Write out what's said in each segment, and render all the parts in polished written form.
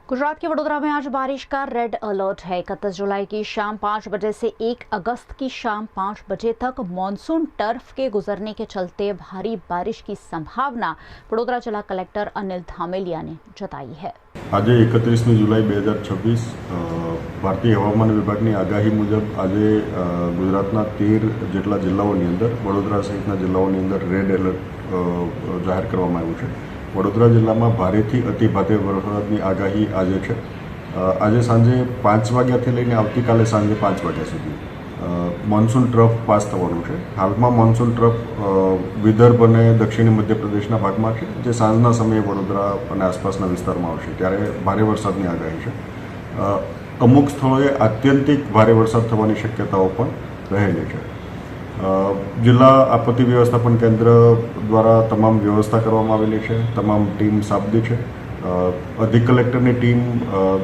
गुजरात के वडोदरा में आज बारिश का रेड अलर्ट है। 31 जुलाई की शाम 5 बजे से 1 अगस्त की शाम 5 बजे तक मॉनसून टर्फ के गुजरने के चलते भारी बारिश की संभावना वडोदरा जिला कलेक्टर अनिल धामेलिया ने जताई है। आज 31 जुलाई 2026 भारतीय हवामान विभाग की आगाही मुजब आज गुजरातना 13 જેટલા જિલ્લાઓની અંદર વડોદરા સહિતના જિલ્લાઓની અંદર રેડ એલર્ટ જાહેર કરવામાં આવ્યું છે। વડોદરા જિલ્લામાં ભારેથી અતિ ભારે વરસાદની આગાહી આજે છે। આજે સાંજે 5 વાગ્યાથી લઈને આવતીકાલે સાંજે 5 વાગ્યા સુધી મોન્સૂન ટ્રફ પાસ થવાનું છે। હાલમાં મોન્સૂન ટ્રફ વિદર્ભ અને દક્ષિણી મધ્યપ્રદેશના ભાગમાં છે, જે સાંજના સમયે વડોદરા અને આસપાસના વિસ્તારમાં આવશે, ત્યારે ભારે વરસાદની આગાહી છે। અમુક સ્થળોએ આત્યંતિક ભારે વરસાદ થવાની શક્યતાઓ પણ રહેલી છે। જિલ્લા આપત્તિ વ્યવસ્થાપન કેન્દ્ર દ્વારા તમામ વ્યવસ્થા કરવામાં આવેલી છે। તમામ ટીમ સાબદી છે। અધિક કલેક્ટરની ટીમ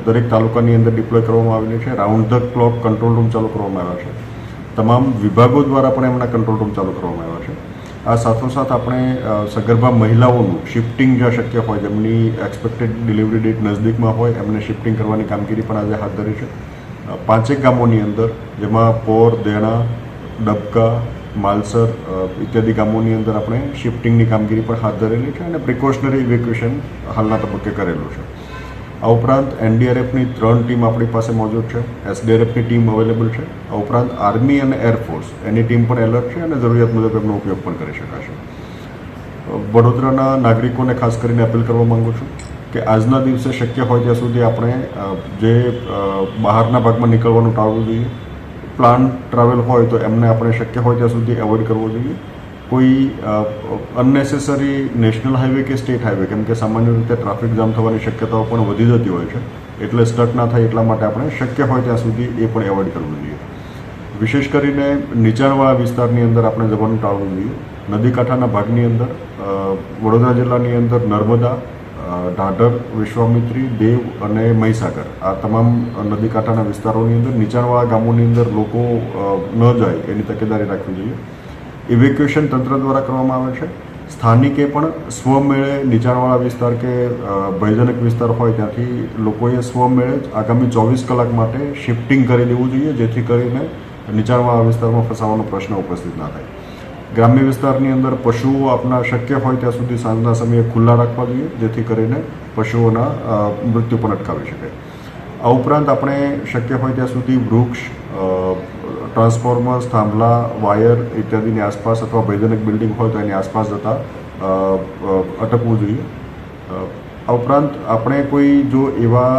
દરેક તાલુકાની અંદર ડિપ્લોય કરવામાં આવેલી છે। Round the clock control room ચાલુ કરવામાં આવ્યા છે। તમામ વિભાગો દ્વારા પણ એમના કંટ્રોલ રૂમ ચાલુ કરવામાં આવ્યા છે। આ સાથોસાથ આપણે સગર્ભા મહિલાઓનું શિફ્ટિંગ જ્યાં શક્ય હોય, જેમની એક્સપેક્ટેડ ડિલિવરી ડેટ નજદીકમાં હોય, એમને શિફ્ટિંગ કરવાની કામગીરી પણ આજે હાથ ધરી છે। 5 ગામોની અંદર, જેમાં પોર, દેણા, ડબકા, માલસર ઇત્યાદિ ગામોની અંદર આપણે શિફ્ટિંગની કામગીરી પણ હાથ ધરેલી છે અને પ્રિકોશનરી ઇવેક્યુએશન હાલના તબક્કે કરેલું છે। આ ઉપરાંત એનડીઆરએફની 3 ટીમ આપણી પાસે મોજૂદ છે। એસડીઆરએફની ટીમ અવેલેબલ છે। આ ઉપરાંત આર્મી અને એરફોર્સ એની ટીમ પણ એલર્ટ છે અને જરૂરિયાત મુજબ એમનો ઉપયોગ પણ કરી શકાશે। વડોદરાના નાગરિકોને ખાસ કરીને અપીલ કરવા માગું છું કે આજના દિવસે શક્ય હોય ત્યાં સુધી આપણે જે બહારના ભાગમાં નીકળવાનું ટાળવું જોઈએ। પ્લાન ટ્રાવેલ હોય તો એમને આપણે શક્ય હોય ત્યાં સુધી એવોઇડ કરવો જોઈએ। કોઈ અનનેસેસરી નેશનલ હાઈવે કે સ્ટેટ હાઈવે, કેમ કે સામાન્ય રીતે ટ્રાફિક જામ થવાની શક્યતાઓ પણ વધી જતી હોય છે, એટલે સ્ટક ના થાય એટલા માટે આપણે શક્ય હોય ત્યાં સુધી એ પણ એવોઇડ કરવું જોઈએ। વિશેષ કરીને નીચાણવાળા વિસ્તારની અંદર આપણે જવાનું ટાળવું જોઈએ। નદીકાંઠાના ભાગની અંદર વડોદરા જિલ્લાની અંદર નર્મદા, ઢાઢર, વિશ્વામિત્રી, દેવ અને મહીસાગર આ તમામ નદીકાંઠાના વિસ્તારોની અંદર નીચાણવાળા ગામોની અંદર લોકો ન જાય એની તકેદારી રાખવી જોઈએ। ઇવેક્યુએશન તંત્ર દ્વારા કરવામાં આવે છે। સ્થાનિકે પણ સ્વમેળે નીચાણવાળા વિસ્તાર કે ભયજનક વિસ્તાર હોય ત્યાંથી લોકોએ સ્વમેળે જ આગામી 24 કલાક માટે શિફ્ટિંગ કરી દેવું જોઈએ, જેથી કરીને નીચાણવાળા વિસ્તારમાં ફસાવાનો પ્રશ્ન ઉપસ્થિત ના થાય। ગ્રામ્ય વિસ્તારની અંદર પશુઓ આપણા શક્ય હોય ત્યાં સુધી સાંજના સમયે ખુલ્લા રાખવા જોઈએ, જેથી કરીને પશુઓના મૃત્યુ પણ અટકાવી શકાય। આ ઉપરાંત આપણે શક્ય હોય ત્યાં સુધી વૃક્ષ, ટ્રાન્સફોર્મર્સ, થાંભલા, વાયર ઇત્યાદિની આસપાસ અથવા ભયજનક બિલ્ડિંગ હોય તો એની આસપાસ જતાં અટકવું જોઈએ। આ ઉપરાંત આપણે કોઈ જો એવા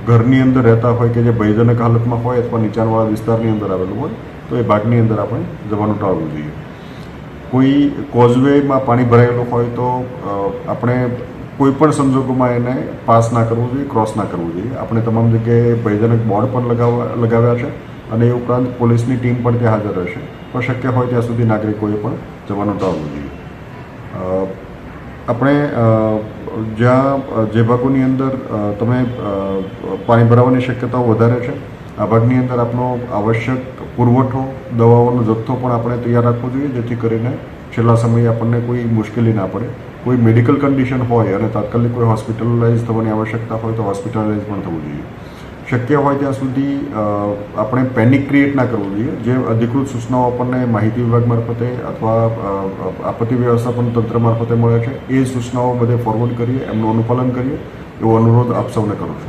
ઘરની અંદર રહેતા હોય કે જે ભયજનક હાલતમાં હોય અથવા નીચાણવાળા વિસ્તારની અંદર આવેલું હોય તો એ ભાગની અંદર આપણે જવાનું ટાળવું જોઈએ। કોઈ કોઝવેમાં પાણી ભરાયેલું હોય તો આપણે કોઈ પણ સંજોગોમાં એને પાસ ના કરવું જોઈએ, ક્રોસ ના કરવું જોઈએ। આપણે તમામ જગ્યાએ ભયજનક બોર્ડ પણ લગાવ્યા છે અને એ ઉપરાંત પોલીસની ટીમ પણ ત્યાં હાજર રહેશે, પણ શક્ય હોય ત્યાં સુધી નાગરિકોએ પણ જવાનું ટાળવું જોઈએ। આપણે જ્યાં જે ભાગોની અંદર તમે પાણી ભરાવાની શક્યતાઓ વધારે છે આ ભાગની અંદર આપણો આવશ્યક પુરવઠો, દવાઓનો જથ્થો પણ આપણે તૈયાર રાખવો જોઈએ, જેથી કરીને છેલ્લા સમયે આપણને કોઈ મુશ્કેલી ના પડે। કોઈ મેડિકલ કન્ડિશન હોય અને તાત્કાલિક કોઈ હોસ્પિટલાઇઝ થવાની આવશ્યકતા હોય તો હોસ્પિટલાઇઝ પણ થવું જોઈએ। શક્ય હોય ત્યાં સુધી આપણે પેનિક ક્રિએટ ના કરવું જોઈએ। જે અધિકૃત સૂચનાઓ આપણને માહિતી વિભાગ મારફતે અથવા આપત્તિ વ્યવસ્થાપન તંત્ર મારફતે મળે છે એ સૂચનાઓ બધે ફોરવર્ડ કરીએ, એમનું અનુપાલન કરીએ એવો અનુરોધ આપ સૌને કરું છું।